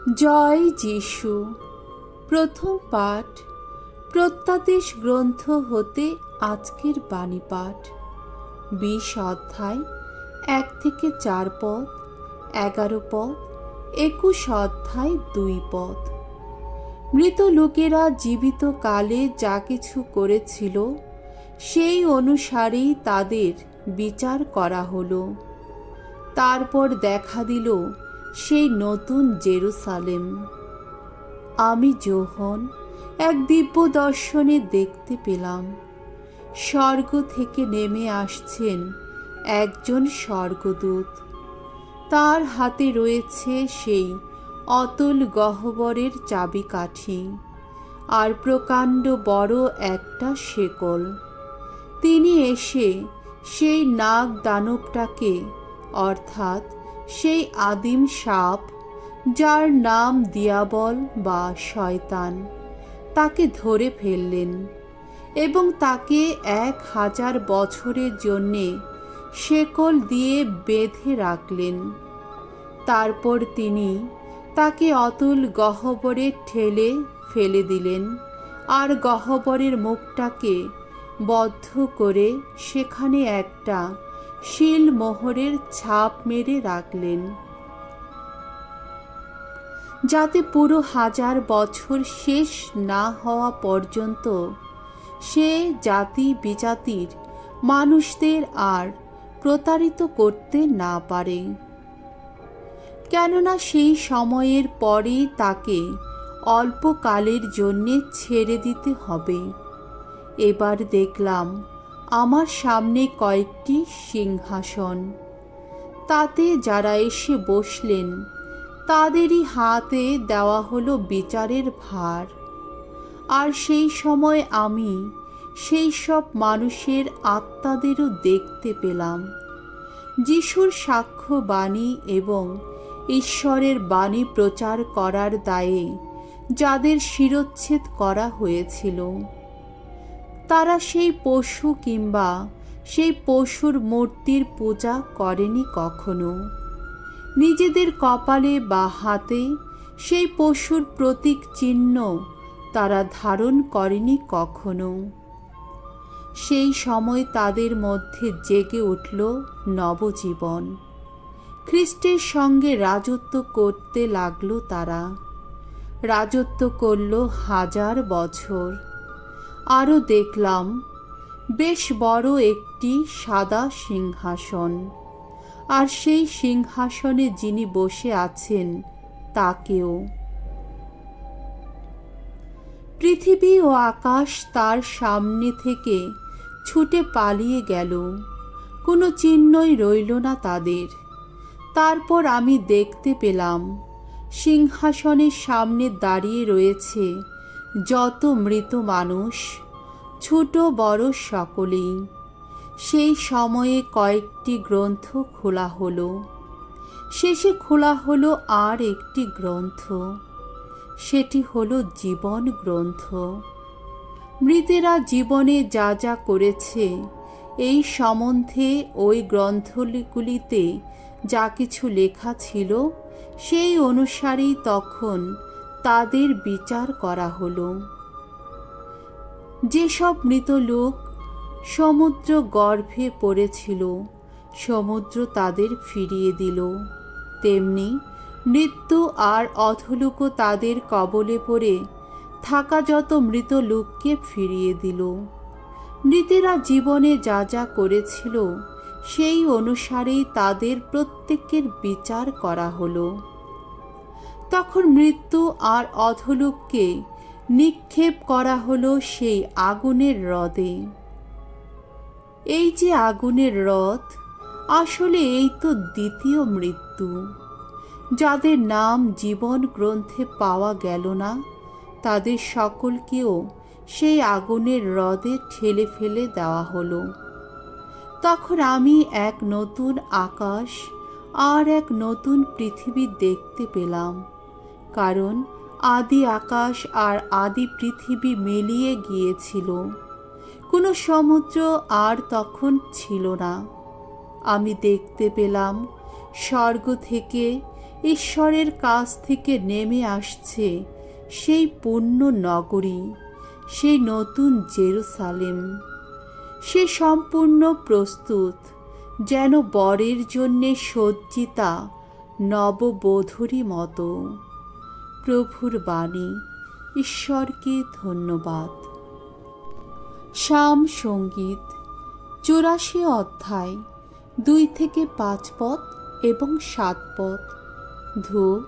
জয় যীশু। প্রথম পাঠ প্রত্যাদেশ গ্রন্থ হতে আজকের বাণী পাঠ ২০ অধ্যায় ১ থেকে ৪ পদ, ১১ পদ, ২১ অধ্যায় ২ পদ। মৃত লোকেরা জীবিত কালে যা কিছু করেছিল সেই অনুসারেই তাদের বিচার করা হলো। তারপর দেখা দিল সেই নতুন জেরুসালেম। আমি যোহন এক দিব্য দর্শনে দেখতে পেলাম, স্বর্গ থেকে নেমে আসছেন একজন স্বর্গদূত। তার হাতে রয়েছে সেই অতল গহ্বরের চাবিকাঠি আর প্রকাণ্ড বড় একটা শেকল। তিনি এসে সেই নাগ দানবটাকে, অর্থাৎ সেই আদিম সাপ যার নাম দিয়াবল বা শয়তান, তাকে ধরে ফেললেন এবং তাকে ১,০০০ বছরের জন্যে শেকল দিয়ে বেঁধে রাখলেন। তারপর তিনি তাকে অতল গহ্বরে ঠেলে ফেলে দিলেন আর গহ্বরের মুখটাকে বদ্ধ করে সেখানে একটা শিল মোহরের ছাপ মেরে রাখলেন, যাতে পুরো ১,০০০ বছর শেষ না হওয়া পর্যন্ত সে জাতি বিজাতির মানুষদের আর প্রতারিত করতে না পারে। কেননা সেই সময়ের পরেই তাকে অল্পকালের জন্যে ছেড়ে দিতে হবে। এবার দেখলাম আমার সামনে কয়েকটি সিংহাসন। তাতে যারা এসে বসলেন তাদেরই হাতে দেওয়া হলো বিচারের ভার। আর সেই সময় আমি সেই সব মানুষের আত্মাদেরও দেখতে পেলাম, যিশুর সাক্ষ্য বাণী এবং ঈশ্বরের বাণী প্রচার করার দায়ে যাদের শিরচ্ছেদ করা হয়েছিল। তারা সেই পশু কিংবা সেই পশুর মূর্তির পূজা করেনি কখনো। নিজেদের কপালে বা হাতে সেই পশুর প্রতীক চিহ্ন তারা ধারণ করেনি কখনো। সেই সময় তাদের মধ্যে জেগে উঠল নবজীবন। খ্রিস্টের সঙ্গে রাজত্ব করতে লাগলো তারা। রাজত্ব করল ১,০০০ বছর। আরও দেখলাম বেশ বড় একটি সাদা সিংহাসন, আর সেই সিংহাসনে যিনি বসে আছেন তাকেও। পৃথিবী ও আকাশ তার সামনে থেকে ছুটে পালিয়ে গেল, কোনো চিহ্নই রইল না তাদের। তারপর আমি দেখতে পেলাম সিংহাসনের সামনে দাঁড়িয়ে রয়েছে যত মৃত মানুষ, ছোট বড় সকলেই। সেই সময়ে কয়েকটি গ্রন্থ খোলা হলো। শেষে খোলা হলো আর একটি গ্রন্থ, সেটি হলো জীবন গ্রন্থ। মৃতেরা জীবনে যা যা করেছে এই সম্বন্ধে ওই গ্রন্থগুলিতে যা কিছু লেখা ছিল সেই অনুসারেই তখন তাদের বিচার করা হলো। যেসব মৃত লোক সমুদ্র গর্ভে পড়েছিল সমুদ্র তাদের ফিরিয়ে দিল, তেমনি মৃত্যু আর অধোলোকও তাদের কবলে পড়ে থাকা যত মৃত লোককে ফিরিয়ে দিল। মৃতেরা জীবনে যা যা করেছিল সেই অনুসারেই তাদের প্রত্যেকের বিচার করা হলো। তখন মৃত্যু আর অধোলোককে নিক্ষেপ করা হলো সেই আগুনের হ্রদে। এই যে আগুনের হ্রদ, আসলে এই তো দ্বিতীয় মৃত্যু। যাদের নাম জীবন গ্রন্থে পাওয়া গেল না তাদের সকলকেও সেই আগুনের হ্রদে ঠেলে ফেলে দেওয়া হলো। তখন আমি এক নতুন আকাশ আর এক নতুন পৃথিবী দেখতে পেলাম, কারণ আদি আকাশ আর আদি পৃথিবী মিলিয়ে গিয়েছিল, কোনো সমুদ্র আর তখন ছিল না। আমি দেখতে পেলাম স্বর্গ থেকে ঈশ্বরের কাছ থেকে নেমে আসছে সেই পুণ্য নগরী, সেই নতুন জেরুসালেম। সে সম্পূর্ণ প্রস্তুত, যেন বরের জন্যে সজ্জিতা নববধূরই মতো। প্রভুর বাণী। ঈশ্বরকে ধন্যবাদ। সাম সঙ্গীত 84 অধ্যায় 2 থেকে 5 পদ এবং 7 পদ। ধূ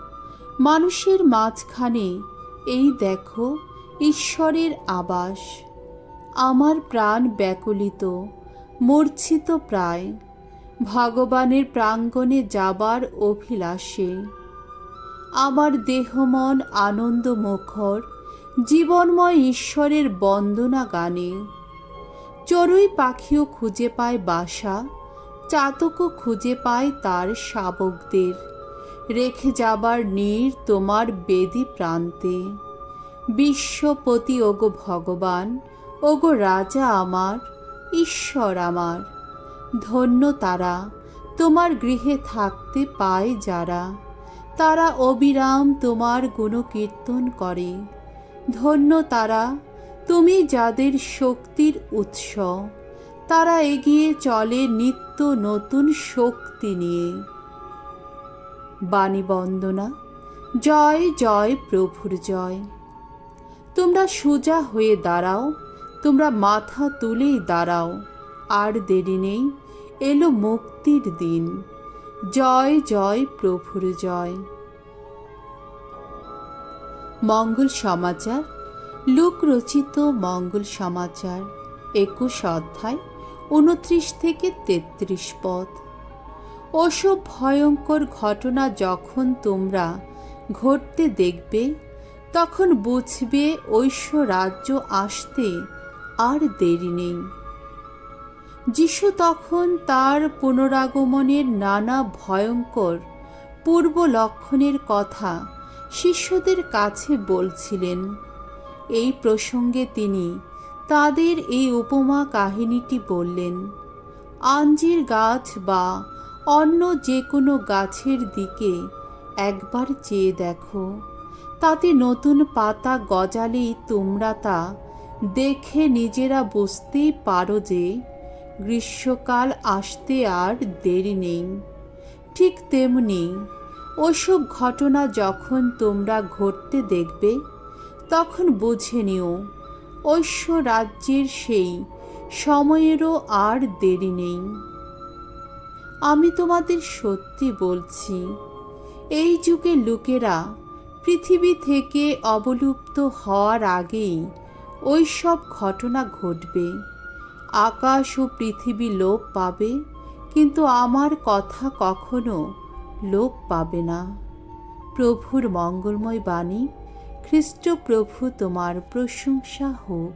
মানুষের মাঝখানে এই দেখো ঈশ্বরের আবাস। আমার প্রাণ ব্যাকুলিত, মূর্ছিত প্রায়, ভগবানের প্রাঙ্গণে যাবার অভিলাষে। আমার দেহমন আনন্দমুখর, জীবনময় ঈশ্বরের বন্দনা গানে। চড়ুই পাখিও খুঁজে পায় বাসা, চাতকও খুঁজে পায় তার শাবকদের, রেখে যাবার নীড় তোমার বেদী প্রান্তে। বিশ্বপতি ওগো ভগবান, ওগো রাজা আমার, ঈশ্বর আমার। ধন্য তারা, তোমার গৃহে থাকতে পায় যারা, তারা অবিরাম তোমার গুণকীর্তন করে। ধন্য তারা, তুমি যাদের শক্তির উৎস, তারা এগিয়ে চলে নিত্য নতুন শক্তি নিয়ে। বাণী বন্দনা। জয় জয় প্রভুর জয়। তোমরা সোজা হয়ে দাঁড়াও, তোমরা মাথা তুলেই দাঁড়াও, আর দেরি নেই, এলো মুক্তির দিন। জয় জয় প্রভুর জয়। মঙ্গল সমাচার। লূক রচিত মঙ্গল সমাচার 21 অধ্যায় 29 থেকে 33 পদ। ওসব ভয়ঙ্কর ঘটনা যখন তোমরা ঘটতে দেখবে, তখন বুঝবে ঐশ্বর রাজ্য আসতে আর দেরি নেই। যিশু তখন তার পুনরাগমনের নানা ভয়ঙ্কর পূর্ব লক্ষণের কথা শিষ্যদের কাছে বলছিলেন। এই প্রসঙ্গে তিনি তাদের এই উপমা কাহিনীটি বললেন। আঞ্জির গাছ বা অন্য যে কোনো গাছের দিকে একবার চেয়ে দেখো, তাতে নতুন পাতা গজালেই তোমরা তা দেখে নিজেরা বুঝতেই পারো যে গ্রীষ্মকাল আসতে আর দেরি নেই। ঠিক তেমনি ওসব ঘটনা যখন তোমরা ঘটতে দেখবে, তখন বুঝে নিও ঐশ্বর রাজ্যের সেই সময়েরও আর দেরি নেই। আমি তোমাদের সত্যি বলছি, এই যুগে লোকেরা পৃথিবী থেকে অবলুপ্ত হওয়ার আগেই ওই সব ঘটনা ঘটবে। আকাশ ও পৃথিবী লোপ পাবে, কিন্তু আমার কথা কখনো লোপ পাবে না। প্রভুর মঙ্গলময় বাণী। খ্রিস্ট প্রভু তোমার প্রশংসা হোক।